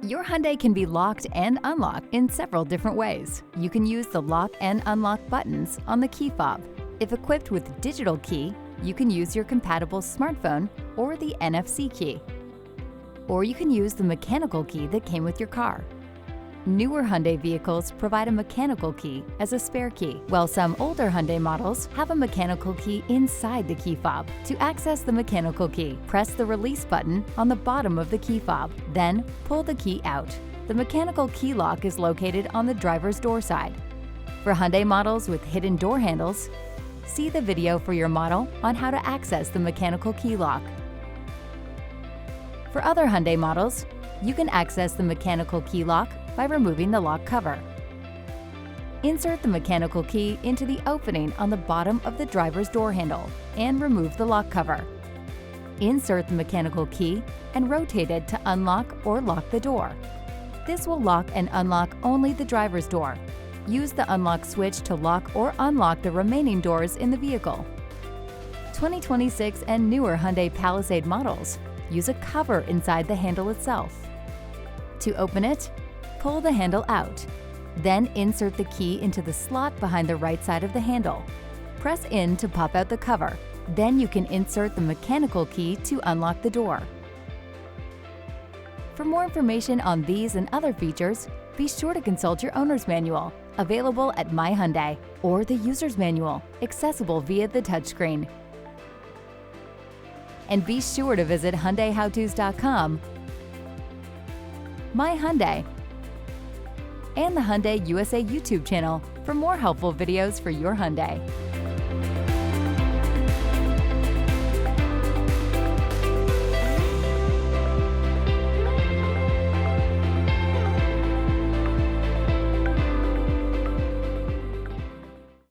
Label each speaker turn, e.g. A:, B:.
A: Your Hyundai can be locked and unlocked in several different ways. You can use the lock and unlock buttons on the key fob. If equipped with digital key, you can use your compatible smartphone or the NFC key. Or you can use the mechanical key that came with your car. Newer Hyundai vehicles provide a mechanical key as a spare key, while some older Hyundai models have a mechanical key inside the key fob. To access the mechanical key, press the release button on the bottom of the key fob, then pull the key out. The mechanical key lock is located on the driver's door side. For Hyundai models with hidden door handles, see the video for your model on how to access the mechanical key lock. For other Hyundai models, you can access the mechanical key lock by removing the lock cover. Insert the mechanical key into the opening on the bottom of the driver's door handle and remove the lock cover. Insert the mechanical key and rotate it to unlock or lock the door. This will lock and unlock only the driver's door. Use the unlock switch to lock or unlock the remaining doors in the vehicle. 2026 and newer Hyundai Palisade models use a cover inside the handle itself. To open it, pull the handle out. Then insert the key into the slot behind the right side of the handle. Press in to pop out the cover. Then you can insert the mechanical key to unlock the door. For more information on these and other features, be sure to consult your owner's manual, available at My Hyundai, or the user's manual, accessible via the touchscreen. And be sure to visit HyundaiHowTos.com, My Hyundai, and the Hyundai USA YouTube channel for more helpful videos for your Hyundai.